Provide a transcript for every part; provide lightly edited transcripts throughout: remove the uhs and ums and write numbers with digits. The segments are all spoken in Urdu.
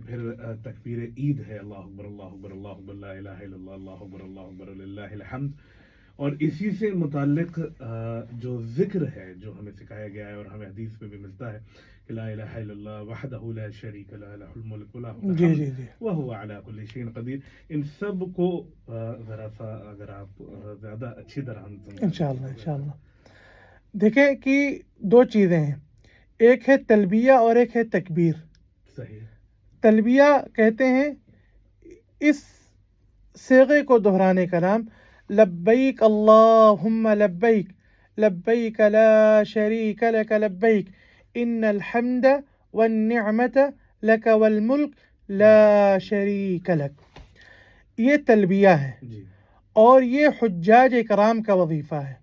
پھر تکبیر عید ہے، اللہ اکبر اللہ اکبر اللہ اکبر لا الہ الا اللہ اللہ اکبر للہ الحمد. اور اسی سے متعلق جو ذکر ہے جو ہمیں سکھایا گیا ہے اور ہمیں حدیث میں بھی ملتا ہے کہ لا الہ الا اللہ وحدہ لا شریک لہ لہ الملک ولہ الحمد وہو علی کل شیء قدیر. ان سب کو ذرا سا اگر آپ زیادہ اچھی طرح انشاءاللہ دیکھیں کہ دو چیزیں ہیں، ایک ہے تلبیہ اور ایک ہے تکبیر. صحیح. تلبیہ کہتے ہیں اس صیغے کو دہرانے کا نام لبیک اللہم لبیک لبیک لا شریک لک لبیک ان الحمد والنعمت لک والملک لا شریک لک. یہ تلبیہ ہے اور یہ حجاج کرام کا وظیفہ ہے،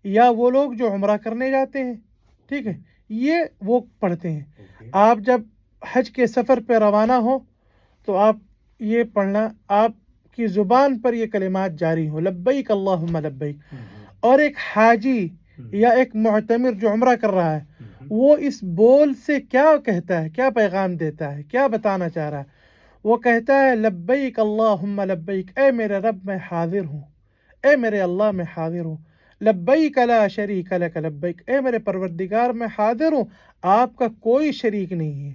یا وہ لوگ جو عمرہ کرنے جاتے ہیں، ٹھیک ہے، یہ وہ پڑھتے ہیں. آپ جب حج کے سفر پہ روانہ ہو تو آپ یہ پڑھنا، آپ کی زبان پر یہ کلمات جاری ہوں لبیک اللہم لبیک. اور ایک حاجی یا ایک معتمر جو عمرہ کر رہا ہے وہ اس بول سے کیا کہتا ہے، کیا پیغام دیتا ہے، کیا بتانا چاہ رہا ہے؟ وہ کہتا ہے لبیک اللہم لبیک، اے میرے رب میں حاضر ہوں، اے میرے اللہ میں حاضر ہوں. لبیک لا شریک لک لبیک، اے میرے پروردگار میں حاضر ہوں، آپ کا کوئی شریک نہیں ہے،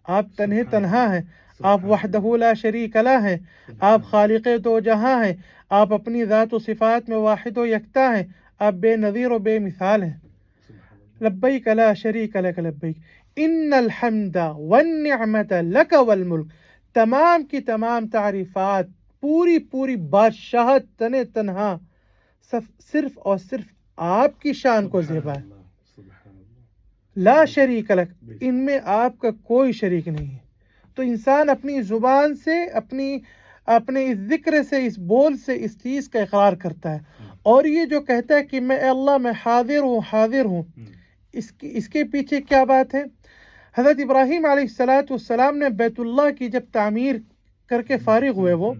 آپ تنہا ہیں، آپ وحدہ لا شریک لہ ہیں، آپ خالق دو جہاں ہیں، آپ اپنی ذات و صفات میں واحد و یکتا ہیں، آپ بے نظیر و بے مثال ہیں. لبیک لا شریک لک لبیک ان الحمد والنعمت لک والملک. تمام کی تمام تعریفات، پوری بادشاہت تنہا صرف اور صرف آپ کی شان کو زیبا ہے. لا شریک لک، ان میں آپ کا کوئی شریک نہیں ہے. تو انسان اپنی زبان سے، اپنے اس ذکر سے، اس بول سے اس چیز کا اقرار کرتا ہے. اور یہ جو کہتا ہے کہ میں اللہ میں حاضر ہوں، اس کے پیچھے کیا بات ہے؟ حضرت ابراہیم علیہ السلام نے بیت اللہ کی جب تعمیر کر کے فارغ ہوئے وہ،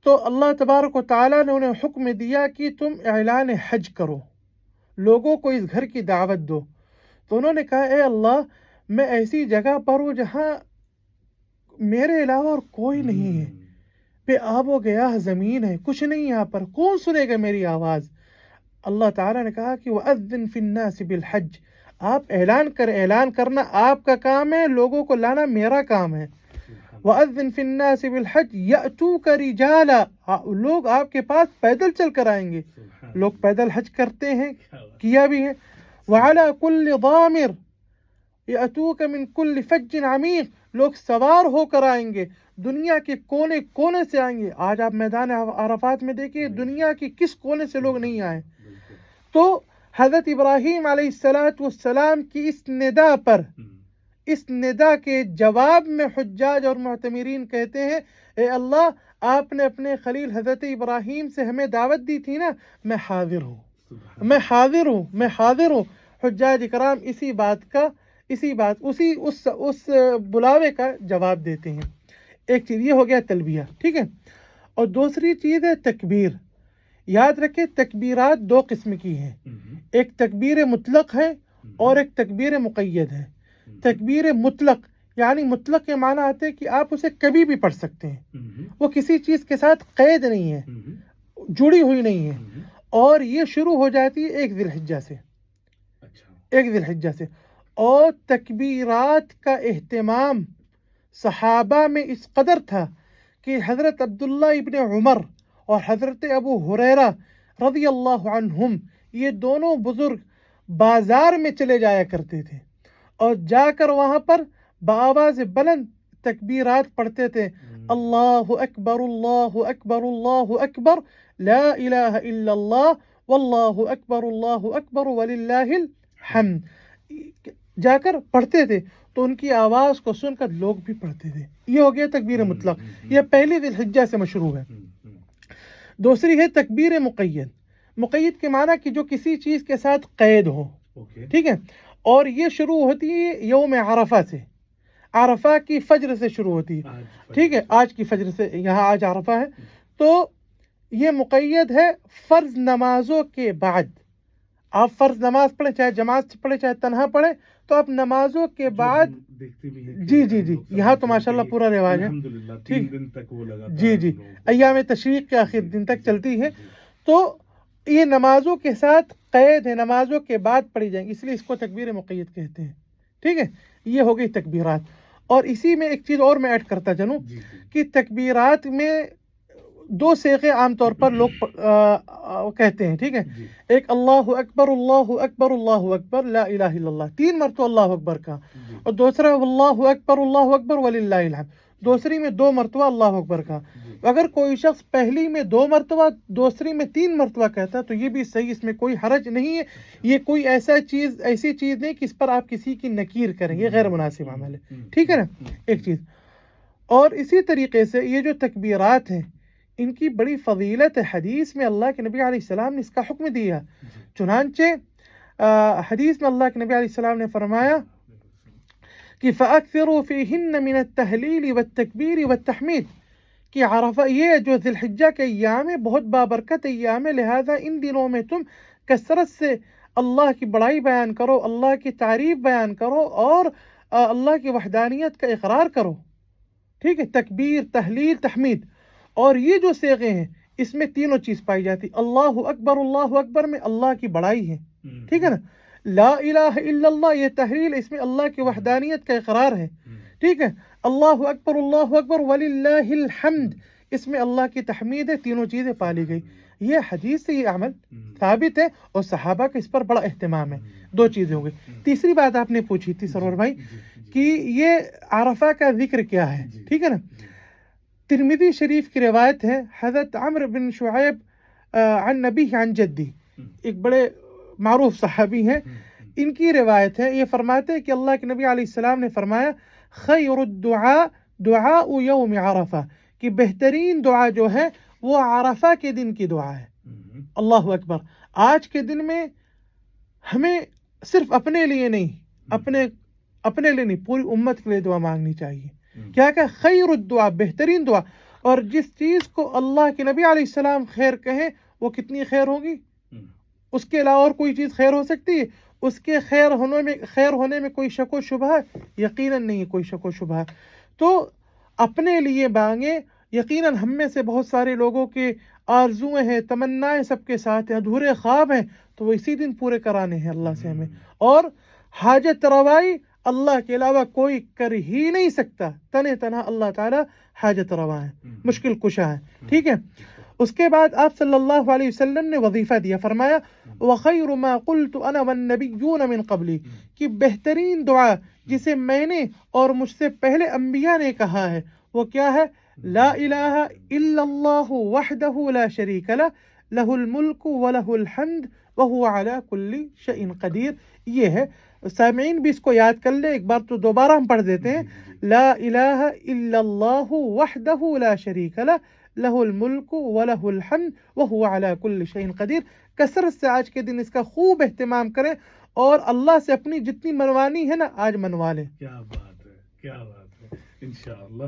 تو اللہ تبارک و تعالیٰ نے انہیں حکم دیا کہ تم اعلان حج کرو، لوگوں کو اس گھر کی دعوت دو. تو انہوں نے کہا اے اللہ، میں ایسی جگہ پر ہوں جہاں میرے علاوہ اور کوئی نہیں ہے، بے آب و گیاہ زمین ہے، کچھ نہیں یہاں پر، کون سنے گا میری آواز؟ اللہ تعالیٰ نے کہا کہ وَأَذِّن فِي النَّاسِ بِالْحَجِّ، آپ اعلان کرنا آپ کا کام ہے، لوگوں کو لانا میرا کام ہے. وَأَذِّن فِي النَّاسِ بِالْحَجِّ يَأْتُوكَ رِجَالًا، لوگ آپ کے پاس پیدل چل کر آئیں گے. لوگ پیدل حج کرتے ہیں، کیا بھی ہے. وَعَلَى كُلِّ ضَامِرٍ يَأْتُوكَ مِنْ كُلِّ فَجٍّ عَمِيقٍ، لوگ سوار ہو کر آئیں گے، دنیا کے کونے کونے سے آئیں گے. آج آپ میدان عرفات میں دیکھیے دنیا کی کس کونے سے لوگ نہیں آئے. تو حضرت ابراہیم علیہ السلام کی اس ندا پر، اس ندا کے جواب میں حجاج اور معتمرین کہتے ہیں اے اللہ، آپ نے اپنے خلیل حضرت ابراہیم سے ہمیں دعوت دی تھی نا، میں حاضر ہوں. حجاج کرام اس بلاوے کا جواب دیتے ہیں. ایک چیز یہ ہو گیا تلبیہ، ٹھیک ہے. اور دوسری چیز ہے تکبیر. یاد رکھیں تکبیرات دو قسم کی ہیں، ایک تکبیر مطلق ہے اور ایک تکبیر مقید ہے. تکبیر مطلق یعنی مطلق کے معنی آتے ہیں کہ آپ اسے کبھی بھی پڑھ سکتے ہیں، وہ کسی چیز کے ساتھ قید نہیں ہے، جڑی ہوئی نہیں ہے. اور یہ شروع ہو جاتی ہے ایک ذی الحجہ سے. اور تکبیرات کا اہتمام صحابہ میں اس قدر تھا کہ حضرت عبداللہ ابن عمر اور حضرت ابو ہریرہ رضی اللہ عنہم، یہ دونوں بزرگ بازار میں چلے جایا کرتے تھے اور جا کر وہاں پر بآواز بلند تکبیرات پڑھتے تھے. اللہ اکبر اللہ اکبر اللہ اکبر لا الہ الا اللہ واللہ اکبر وللہ الحمد، جا کر پڑھتے تھے. تو ان کی آواز کو سن کر لوگ بھی پڑھتے تھے. یہ ہو گیا تکبیر مطلق، یہ پہلی ذی الحجہ سے مشروع ہے. دوسری ہے تکبیر مقید. مقید کے معنی کہ جو کسی چیز کے ساتھ قید ہو، ٹھیک ہے. اور یہ شروع ہوتی ہے یوم عرفہ سے، عرفہ کی فجر سے شروع ہوتی ہے، ٹھیک ہے، آج کی فجر سے، یہاں آج عرفہ ہے. تو یہ مقید ہے فرض نمازوں کے بعد. آپ فرض نماز پڑھیں، چاہے جماعت سے پڑھیں چاہے تنہا پڑھیں، تو آپ نمازوں کے بعد دیکھتے بھی ہیں جی جی جی یہاں تو ماشاءاللہ پورا رواج ہے الحمدللہ 3 دن تک وہ لگا جی جی ایام تشریق کے آخر دن تک چلتی ہے. تو یہ نمازوں کے ساتھ قید ہے، نمازوں کے بعد پڑھی جائیں گی، اس لیے اس کو تکبیر مقید کہتے ہیں. ٹھیک ہے، یہ ہو گئی تکبیرات. اور اسی میں ایک چیز اور میں ایڈ کرتا چلوں کہ تکبیرات میں 2 صیغے عام طور پر لوگ کہتے ہیں. ٹھیک ہے، ایک اللہ اکبر اللہ اکبر اللہ اکبر لا الہ الا اللہ، 3 مرتبہ اللہ اکبر کا، اور دوسرا اللہ اکبر وللہ الحمد، دوسری میں 2 مرتبہ اللہ اکبر کا. اگر کوئی شخص پہلی میں 2 مرتبہ دوسری میں 3 مرتبہ کہتا ہے تو یہ بھی صحیح، اس میں کوئی حرج نہیں ہے. یہ کوئی ایسی چیز نہیں کہ اس پر آپ کسی کی نکیر کریں، یہ غیر مناسب عمل ہے. ٹھیک ہے نا، ایک چیز. اور اسی طریقے سے یہ جو تکبیرات ہیں ان کی بڑی فضیلت ہے. حدیث میں اللہ کے نبی علیہ السلام نے اس کا حکم دیا. چنانچہ حدیث میں اللہ کے نبی علیہ السلام نے فرمایا کہ فَأَكْثِرُوا فِيهِنَّ مِنَ التَّهْلِيلِ وَالتَّكْبِيرِ وَالتَّحْمِيدِ، کہ عرفہ یہ جو ذی الحجہ کے ایام ہے بہت بابرکت ایام ہے، لہذا ان دنوں میں تم کثرت سے اللہ کی بڑائی بیان کرو، اللہ کی تعریف بیان کرو، اور اللہ کی وحدانیت کا اقرار کرو. ٹھیک ہے، تکبیر، تحلیل، تحمید. اور یہ جو صیغے ہیں اس میں تینوں چیز پائی جاتی. اللہ اکبر میں اللہ کی بڑائی ہے. ٹھیک ہے نا. لا الہ الا اللہ یہ تحلیل، اس میں اللہ کی وحدانیت کا اقرار ہے. ٹھیک ہے. اللہ اکبر وللہ الحمد، اس میں اللہ کی تحمید ہے. تینوں چیزیں پالی گئی. یہ حدیث سے یہ عمل ثابت ہے اور صحابہ کا اس پر بڑا اہتمام ہے. 2 چیزیں ہو گئی. تیسری بات آپ نے پوچھی تھی سرور بھائی کہ یہ عرفہ کا ذکر کیا ہے. ٹھیک ہے نا. ترمذی شریف کی روایت ہے، حضرت عمرو بن شعیب عن نبی عن جدی، ایک بڑے معروف صحابی ہیں، ان کی روایت ہے. یہ فرماتے ہیں کہ اللہ کے نبی علیہ السلام نے فرمایا خیر الدعاء دعاء یوم عرفہ، کہ بہترین دعا جو ہے وہ عرفہ کے دن کی دعا ہے. اللہ اکبر. آج کے دن میں ہمیں صرف اپنے لیے نہیں، اپنے لیے نہیں، پوری امت کے لیے دعا مانگنی چاہیے. کیا کہ خیر الدعاء، بہترین دعا. اور جس چیز کو اللہ کے نبی علیہ السلام خیر کہیں وہ کتنی خیر ہوگی، اس کے علاوہ اور کوئی چیز خیر ہو سکتی ہے؟ اس کے خیر ہونے میں کوئی شک و شبہ ہے؟ یقیناً نہیں کوئی شک و شبہ. تو اپنے لیے مانگیں. یقیناً ہم میں سے بہت سارے لوگوں کے آرزویں ہیں، تمنائیں سب کے ساتھ ہیں، ادھورے خواب ہیں، تو وہ اسی دن پورے کرانے ہیں اللہ سے ہمیں. اور حاجت روائی اللہ کے علاوہ کوئی کر ہی نہیں سکتا. تنہا اللہ تعالی حاجت روا ہے، مشکل کشا ہے. ٹھیک ہے. اس کے بعد آپ صلی اللہ علیہ وسلم نے وظیفہ دیا، فرمایا وَخَيْرُ مَا قُلْتُ أَنَا وَالنَّبِيُّونَ مِن قَبْلِي، کہ بہترین دعا جسے میں نے اور مجھ سے پہلے انبیاء نے کہا ہے وہ کیا ہے؟ لا الہ الا اللہ وحدہ لا شریک لہ لہ الملک ولہ الحمد وہو علی کل شیء قدیر. یہ ہے. سامعین بھی اس کو یاد کر لیں، ایک بار تو دوبارہ ہم پڑھ دیتے ہیں. لا الہ الا اللہ وحدہ لا شریک لہ لہ الملک ولہ الحمد وہو علی کل شیء قدیر. کثرت سے آج کے دن اس کا خوب اہتمام کریں اور اللہ سے اپنی جتنی منوانی ہے نا آج منوا لیں. کیا بات ہے، کیا بات ہے. انشاءاللہ